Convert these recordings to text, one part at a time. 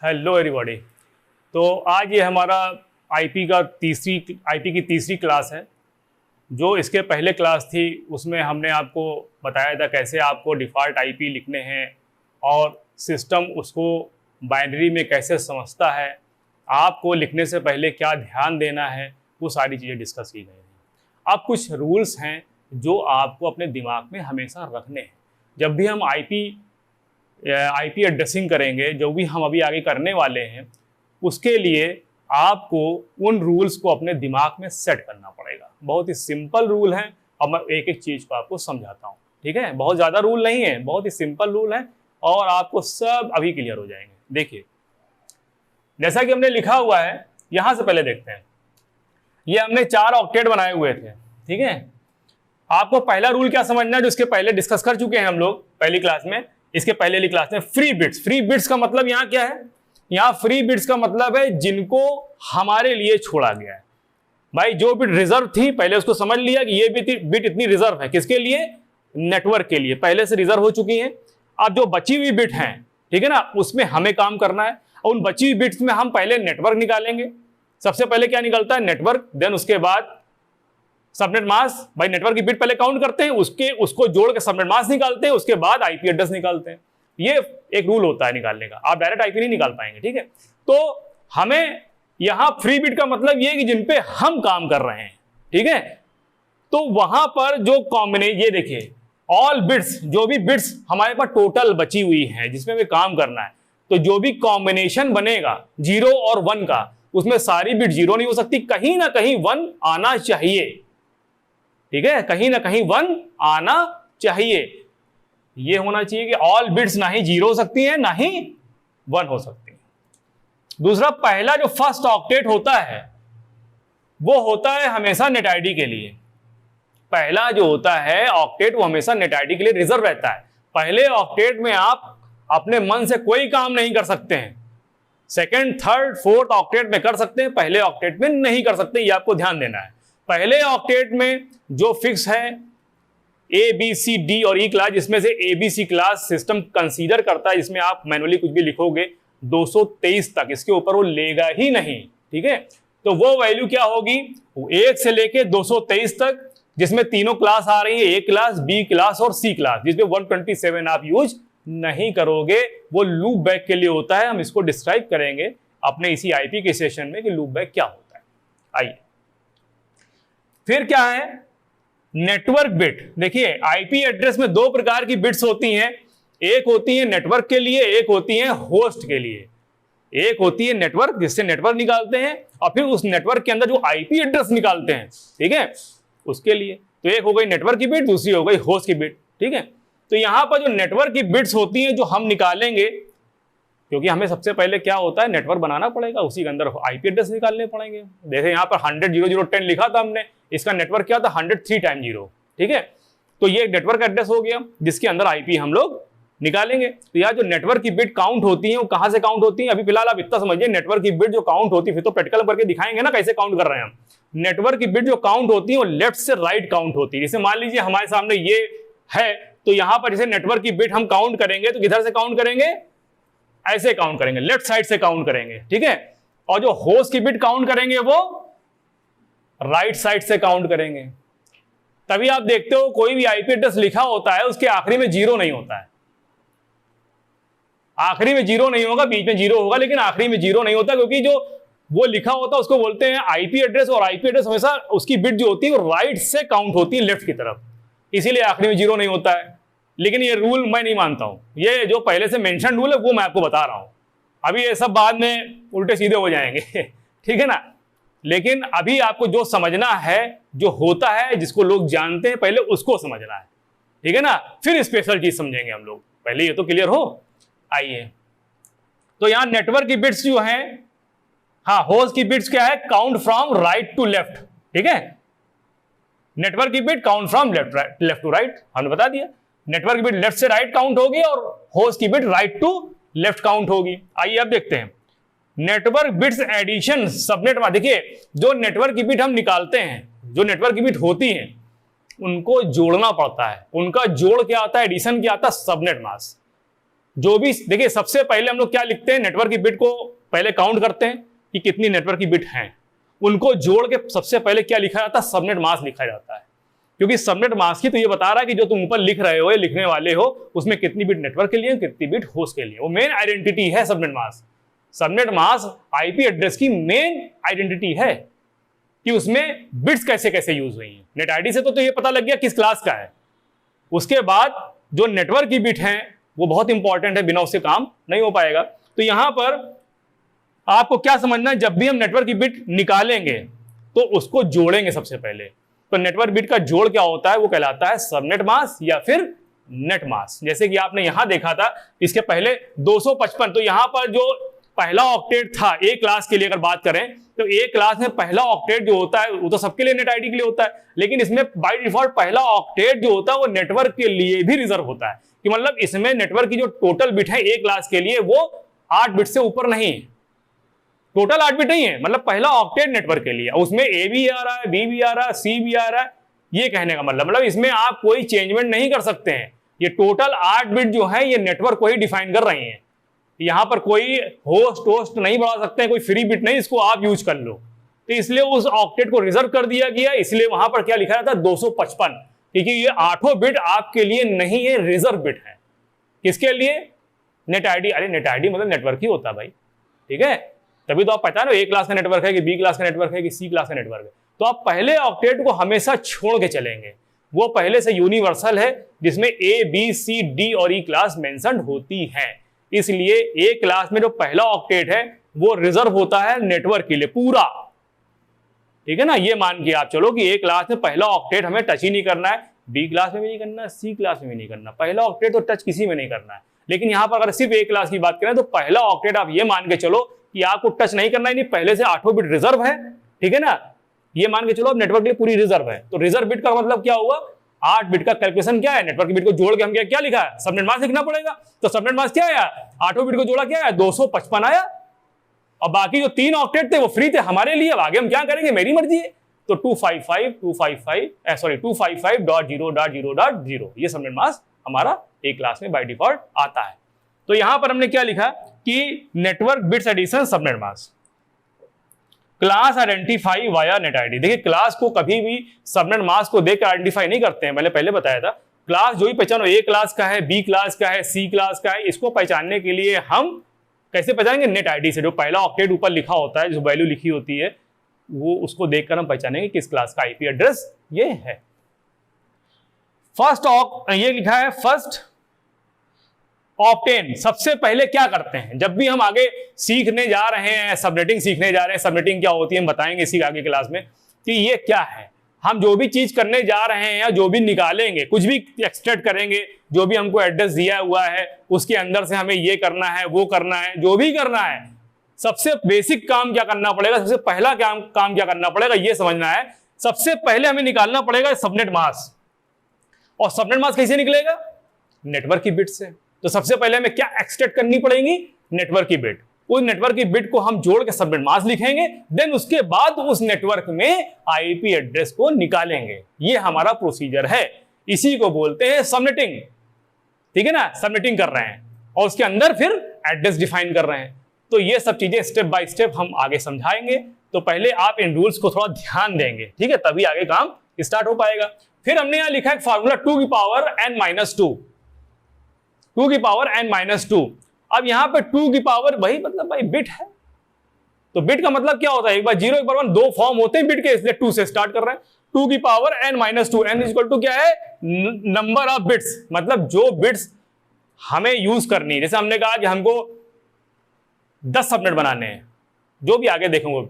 Hello everybody. तो आज ये हमारा आईपी की तीसरी क्लास है। जो इसके पहले क्लास थी उसमें हमने आपको बताया था कैसे आपको डिफ़ॉल्ट आईपी लिखने हैं और सिस्टम उसको बाइनरी में कैसे समझता है, आपको लिखने से पहले क्या ध्यान देना है, वो सारी चीज़ें डिस्कस की गई हैं। अब कुछ रूल्स हैं जो आपको अपने दिमाग में हमेशा रखने हैं। जब भी हम आईपी एड्रेसिंग करेंगे, जो भी हम अभी आगे करने वाले हैं, उसके लिए आपको उन रूल्स को अपने दिमाग में सेट करना पड़ेगा। बहुत ही सिंपल रूल है और मैं एक एक चीज़ को आपको समझाता हूँ, ठीक है। बहुत ज़्यादा रूल नहीं है, बहुत ही सिंपल रूल है और आपको सब अभी क्लियर हो जाएंगे। देखिए, जैसा कि हमने लिखा हुआ है, यहाँ से पहले देखते हैं। ये हमने 4 ऑक्टेट बनाए हुए थे, ठीक है। आपको पहला रूल क्या समझना है, जो इसके पहले डिस्कस कर चुके हैं हम लोग पहली क्लास में। इसके पहले वाली क्लास में फ्री बिट्स का मतलब यहाँ क्या है? यहाँ फ्री बिट्स का मतलब है जिनको हमारे लिए छोड़ा गया है। भाई जो बिट रिजर्व थी पहले उसको समझ लिया कि ये बिट इतनी रिजर्व है, किसके लिए? नेटवर्क के लिए, पहले से रिजर्व हो चुकी है। अब जो बची हुई बिट हैं, ठीक है ना, उसमें हमें काम करना है और उन बची हुई बिट्स में हम पहले नेटवर्क निकालेंगे। सबसे पहले क्या निकलता है? नेटवर्क। देन उसके बाद सबनेट मास्क। भाई नेटवर्क की बिट पहले काउंट करते हैं, उसको जोड़ के सबनेट मास्क निकालते हैं, उसके बाद आईपी एड्रेस निकालते हैं। ये एक रूल होता है निकालने का, आप डायरेक्ट आईपी नहीं निकाल पाएंगे, ठीक है। तो हमें यहां फ्री बिट का मतलब ये है कि जिन पे हम काम कर रहे हैं, ठीक है। तो वहां पर जो कॉम्बिनेशन, ये देखिए, ऑल बिट्स, जो भी बिट्स हमारे पास टोटल बची हुई है जिसमें हमें काम करना है, तो जो भी कॉम्बिनेशन बनेगा 0 और 1 का, उसमें सारी बिट 0 नहीं हो सकती, कहीं ना कहीं 1 आना चाहिए, ठीक है। कहीं ना कहीं 1 आना चाहिए। ये होना चाहिए कि ऑल बिट्स ना ही 0 हो सकती हैं ना ही 1 हो सकती हैं। दूसरा, पहला जो फर्स्ट ऑक्टेट होता है वो होता है हमेशा नेट आईडी के लिए। पहला जो होता है ऑक्टेट वो हमेशा नेट आईडी के लिए रिजर्व रहता है। पहले ऑक्टेट में आप अपने मन से कोई काम नहीं कर सकते हैं। सेकेंड, थर्ड, फोर्थ ऑक्टेट में कर सकते हैं, पहले ऑक्टेट में नहीं कर सकते, ये आपको ध्यान देना है। पहले ऑक्टेट में जो फिक्स है ए बी सी डी और ई क्लास, जिसमें से A B C class system consider करता है, जिसमें आप मैनुअली कुछ भी लिखोगे 223 तक, इसके ऊपर वो लेगा ही नहीं, ठीक है। तो वो वैल्यू क्या होगी? 1 से लेके 223 तक, जिसमें तीनों क्लास आ रही है, ए क्लास, बी क्लास और सी क्लास, जिसमें 127 आप यूज नहीं करोगे। वो लूप बैक के लिए होता है। हम इसको डिस्क्राइब करेंगे अपने इसी आईपी के सेशन में कि लूप बैक क्या होता है। आइए, फिर क्या है? Network bit. देखिए, आईपी एड्रेस में 2 प्रकार की बिट्स होती हैं। एक होती है नेटवर्क के लिए, एक होती है होस्ट के लिए। एक होती है नेटवर्क, जिससे नेटवर्क निकालते हैं, और फिर उस नेटवर्क के अंदर जो आईपी एड्रेस निकालते हैं, ठीक है, उसके लिए। तो एक हो गई नेटवर्क की बिट, दूसरी हो गई होस्ट की बिट, ठीक है। तो यहां पर जो नेटवर्क की बिट्स होती हैं जो हम निकालेंगे, क्योंकि हमें सबसे पहले क्या होता है, नेटवर्क बनाना पड़ेगा, उसी के अंदर आईपी एड्रेस निकालने पड़ेंगे। देखिए यहाँ पर 100.00.10 लिखा था हमने, इसका नेटवर्क क्या था? 103 टाइम 0, ठीक है। तो ये नेटवर्क एड्रेस हो गया जिसके अंदर आईपी हम लोग निकालेंगे। तो यहाँ जो नेटवर्क की बिट काउंट होती है वो कहाँ से काउंट होती है? अभी फिलहाल आप इतना समझिए, नेटवर्क की बिट जो काउंट होती है, फिर तो प्रैक्टिकल करके दिखाएंगे ना कैसे काउंट कर रहे हैं हम। नेटवर्क की बिट जो काउंट होती है वो लेफ्ट से राइट काउंट होती है। जैसे मान लीजिए हमारे सामने ये है, तो यहाँ पर जैसे नेटवर्क की बिट हम काउंट करेंगे तो किधर से काउंट करेंगे? ऐसे काउंट करेंगे, लेफ्ट साइड से काउंट करेंगे, ठीक है। और जो होस्ट की बिट काउंट करेंगे वो राइट साइड से काउंट करेंगे। तभी आप देखते हो कोई भी आईपी एड्रेस लिखा होता है उसके आखिरी में 0 नहीं होता है। आखिरी में 0 नहीं होगा, बीच में 0 होगा, लेकिन आखिरी में 0 नहीं होता, क्योंकि जो वो लिखा होता है उसको बोलते हैं आईपी एड्रेस। और आईपी एड्रेस हमेशा उसकी बिट जो होती है वो राइट से काउंट होती है, लेफ्ट की तरफ, इसीलिए आखिरी में 0 नहीं होता है। लेकिन ये रूल मैं नहीं मानता हूं। ये जो पहले से मेंशन रूल है वो मैं आपको बता रहा हूं। अभी ये सब बाद में उल्टे सीधे हो जाएंगे ठीक है ना। लेकिन अभी आपको जो समझना है, जो होता है, जिसको लोग जानते हैं, पहले उसको समझना है, ठीक है ना। फिर स्पेशल चीज समझेंगे हम लोग, पहले ये तो क्लियर हो। आइए, तो यहां नेटवर्क की बिट्स जो है, हाँ, होस्ट की बिट्स क्या है? Count from right to left, ठीक है। नेटवर्क की bit count from left to right, हमने बता दिया। नेटवर्क की बिट लेफ्ट से राइट काउंट होगी और होस्ट की bit right to left count होगी। आइए अब देखते हैं नेटवर्क बिट्स एडिशन सबनेट में। देखिए, जो नेटवर्क की बिट हम निकालते हैं, जो नेटवर्क की बिट होती हैं, उनको जोड़ना पड़ता है। उनका जोड़ क्या आता है? एडिशन क्या आता है? Subnet mask. जो भी देखिए, सबसे पहले हम लोग क्या लिखते हैं, नेटवर्क की बिट को पहले काउंट करते हैं कि कितनी नेटवर्क की बिट हैं, उनको जोड़ के सबसे पहले क्या लिखा जाता है, सबनेट मास्क लिखा जाता है। क्योंकि सबनेट मास्क ही तो ये बता रहा है कि जो तुम ऊपर लिख रहे हो या लिखने वाले हो उसमें कितनी बिट नेटवर्क के लिए, कितनी बिट होस्ट के लिए, वो मेन आइडेंटिटी है subnet mask. Subnet mask IP address की मेन आइडेंटिटी है कि उसमें बिट्स कैसे कैसे यूज हुई हैं। नेट आईडी से तो ये पता लग गया किस क्लास का है। उसके बाद जो नेटवर्क की बिट है वो बहुत इंपॉर्टेंट है, बिना उससे काम नहीं हो पाएगा। तो यहां पर आपको क्या समझना है, जब भी हम नेटवर्क की बिट निकालेंगे तो उसको जोड़ेंगे सबसे पहले। तो नेटवर्क बिट का जोड़ क्या होता है, वो कहलाता है सबनेट मास्क या फिर नेट मास्क। जैसे कि आपने यहां देखा था, इसके पहले 255, तो यहां पर जो पहला ऑक्टेट था ए क्लास के लिए अगर बात करें तो ए क्लास में पहला ऑक्टेट जो होता है वो तो सबके लिए नेट आईडी के लिए होता है, लेकिन इसमें बाय डिफॉल्ट पहला ऑक्टेट जो होता है वो नेटवर्क के लिए भी रिजर्व होता है। कि मतलब इसमें नेटवर्क की जो टोटल बिट है ए क्लास के लिए वो 8 बिट से ऊपर नहीं है, टोटल 8 बिट नहीं है, मतलब पहला ऑक्टेट नेटवर्क के लिए। उसमें ए भी आ रहा है, बी भी आ रहा है, सी भी आ रहा है, ये कहने का मतलब इसमें आप कोई चेंजमेंट नहीं कर सकते हैं। ये टोटल 8 बिट जो है ये नेटवर्क को ही डिफाइन कर रही हैं। यहां पर कोई होस्ट नहीं बढ़ा सकते हैं, कोई फ्री बिट नहीं, इसको आप यूज कर लो। तो इसलिए उस ऑक्टेट को रिजर्व कर दिया गया, इसलिए वहां पर क्या लिखा था 255, क्योंकि ये 8 बिट आपके लिए नहीं है, रिजर्व बिट है। किसके लिए, नेट आईडी। अरे नेट आईडी मतलब नेटवर्क ही होता है भाई, ठीक है। तभी तो आप पहचानो ए क्लास का नेटवर्क है कि बी क्लास का नेटवर्क है कि सी क्लास का नेटवर्क है। तो आप पहले ऑक्टेट को हमेशा छोड़ के चलेंगे, वो पहले से यूनिवर्सल है जिसमें ए बी सी डी और ई क्लास मेंशन होती है। इसलिए ए क्लास में जो पहला ऑक्टेट है वो रिजर्व होता है नेटवर्क के लिए पूरा, ठीक है ना। ये मान के आप चलो कि ए क्लास में पहला ऑक्टेट हमें टच ही नहीं करना है, बी क्लास में भी नहीं करना, सी क्लास में भी नहीं करना, पहला ऑक्टेट तो टच किसी में नहीं करना है। लेकिन यहां पर अगर सिर्फ ए क्लास की बात करें तो पहला ऑक्टेट आप ये मान के चलो कि आपको टच नहीं करना है, नहीं पहले से 8 बिट रिजर्व है, ठीक है ना। ये मान के चलो अब नेटवर्क के लिए पूरी रिजर्व है। तो रिजर्व बिट का मतलब क्या हुआ, 8 बिट का कैलकुलेशन क्या है, नेटवर्क की बिट को जोड़ के हम क्या लिखा है, सबनेट मास्क लिखना पड़ेगा। तो सबनेट मास्क क्या आया, 8 बिट को जोड़ा क्या है, 255 आया। और बाकी जो 3 ऑक्टेट थे वो फ्री थे हमारे लिए, अब आगे हम क्या करेंगे मेरी मर्जी है। तो 255.0.0.0 ये सबनेट मास्क हमारा ए क्लास में बाय डिफॉल्ट आता है। तो यहां पर हमने क्या लिखा कि network bits addition subnet mask, class identify via net ID. देखिए क्लास को कभी भी सबनेट मास्क को देकर आइडेंटिफाई नहीं करते हैं, मैंने पहले बताया था। क्लास जो भी पहचानो, ए क्लास का है, बी क्लास का है, सी क्लास का है, इसको पहचानने के लिए हम कैसे पहचानेंगे, नेट आईडी से। जो पहला ऑक्टेट ऊपर लिखा होता है, जो वैल्यू लिखी होती है, वो उसको देखकर हम पहचानेंगे किस क्लास का आईपी एड्रेस ये है। फर्स्ट ये लिखा है फर्स्ट ऑप्टेन। सबसे पहले क्या करते हैं, जब भी हम आगे सीखने जा रहे हैं, सबनेटिंग सीखने जा रहे हैं, सबनेटिंग क्या होती है हम बताएंगे इसी आगे क्लास में कि ये क्या है। हम जो भी चीज करने जा रहे हैं या जो भी निकालेंगे, कुछ भी एक्सट्रैक्ट करेंगे, जो भी हमको एड्रेस दिया हुआ है उसके अंदर से हमें ये करना है, वो करना है, जो भी करना है, सबसे बेसिक काम क्या करना पड़ेगा, सबसे पहला काम क्या करना पड़ेगा ये समझना है। सबसे पहले हमें निकालना पड़ेगा सबनेट मास्क। और सबनेट मास्क कैसे निकलेगा, नेटवर्क की बिट से। तो सबसे पहले हमें क्या एक्सट्रैक्ट करनी पड़ेगी, नेटवर्क की बिट। उस नेटवर्क की बिट को हम जोड़ के सबनेट मास्क लिखेंगे, देन उसके बाद उस नेटवर्क में आईपी एड्रेस को निकालेंगे। ये हमारा प्रोसीजर है, इसी को बोलते हैं सबनेटिंग, ठीक है ना। सबनेटिंग कर रहे हैं और उसके अंदर फिर एड्रेस डिफाइन कर रहे हैं। तो ये सब चीजें स्टेप बाय स्टेप हम आगे समझाएंगे। तो पहले आप इन रूल्स को थोड़ा ध्यान देंगे, ठीक है, तभी आगे काम स्टार्ट हो पाएगा। फिर हमने यहां लिखा है फॉर्मूला 2 की पावर n - 2, 2 की पावर n - 2। अब यहां पे 2 की पावर वही मतलब भाई बिट है, तो बिट का मतलब क्या होता है, एक बार 0 एक बार 1, 2 फॉर्म होते हैं बिट के, इसलिए 2 से स्टार्ट कर रहे हैं। 2 की power n - 2, n equal to क्या है, नंबर ऑफ बिट्स, मतलब जो बिट्स हमें यूज करनी है। जैसे हमने कहा कि हमको 10 सबनेट बनाने हैं, जो भी आगे देखेंगे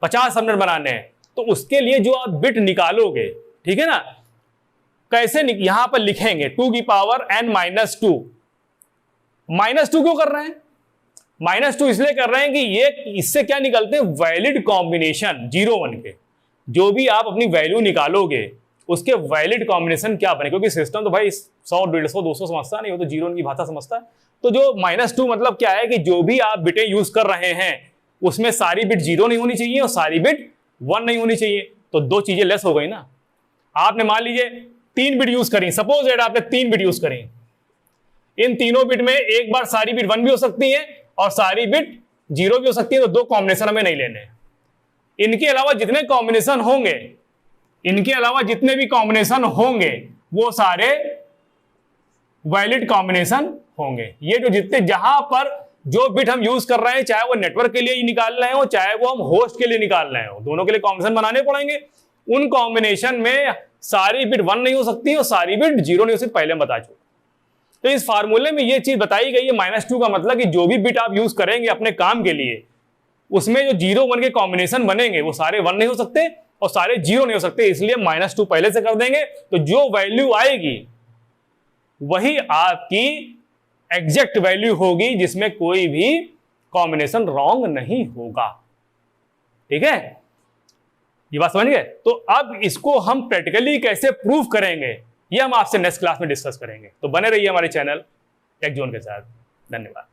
50 सबनेट बनाने हैं, तो उसके लिए जो आप बिट निकालोगे, ठीक है ना, कैसे यहां पर लिखेंगे 2 की पावर n - 2। -2 क्यों कर रहे हैं, -2 इसलिए कर रहे हैं कि ये इससे क्या निकलते हैं, वैलिड कॉम्बिनेशन 0 1 के। जो भी आप अपनी वैल्यू निकालोगे उसके वैलिड कॉम्बिनेशन क्या बने, क्योंकि सिस्टम तो भाई 100 150 200 समझता नहीं, वो तो 0 1 की भाषा समझता है। तो जो -2 मतलब क्या है कि जो भी आप बिटें यूज कर रहे हैं उसमें सारी बिट 0 नहीं होनी चाहिए और सारी बिट 1 नहीं होनी चाहिए। तो दो चीजें लेस हो गई ना। आपने मान लीजिए 3 बिट यूज करी, सपोज दैट आपने 3 बिट यूज करी, इन तीनों बिट में एक बार सारी बिट 1 भी हो सकती है और सारी बिट 0 भी हो सकती है, तो 2 कॉम्बिनेशन हमें नहीं लेने। इनके अलावा जितने कॉम्बिनेशन होंगे, इनके अलावा जितने भी कॉम्बिनेशन होंगे वो सारे वैलिड कॉम्बिनेशन होंगे। ये जो जितने जहां पर जो बिट हम यूज कर रहे हैं, चाहे वो नेटवर्क के लिए ही निकाल रहे हो, चाहे वो हम होस्ट के लिए निकाल रहे हो, दोनों के लिए कॉम्बिनेशन बनाने पड़ेंगे। उन कॉम्बिनेशन में सारी बिट 1 नहीं हो सकती और सारी बिट 0 नहीं हो सकती, पहले बता चुका। तो इस फार्मूले में ये चीज बताई गई है -2 का मतलब कि जो भी बिट आप यूज करेंगे अपने काम के लिए, उसमें जो 0 1 के कॉम्बिनेशन बनेंगे वो सारे 1 नहीं हो सकते और सारे 0 नहीं हो सकते, इसलिए -2 पहले से कर देंगे। तो जो वैल्यू आएगी वही आपकी एग्जैक्ट वैल्यू होगी, जिसमें कोई भी कॉम्बिनेशन रॉन्ग नहीं होगा। ठीक है, ये बात समझ गए? तो अब इसको हम प्रैक्टिकली कैसे प्रूव करेंगे ये हम आपसे नेक्स्ट क्लास में डिस्कस करेंगे। तो बने रहिए हमारे चैनल टेक जोन के साथ। धन्यवाद।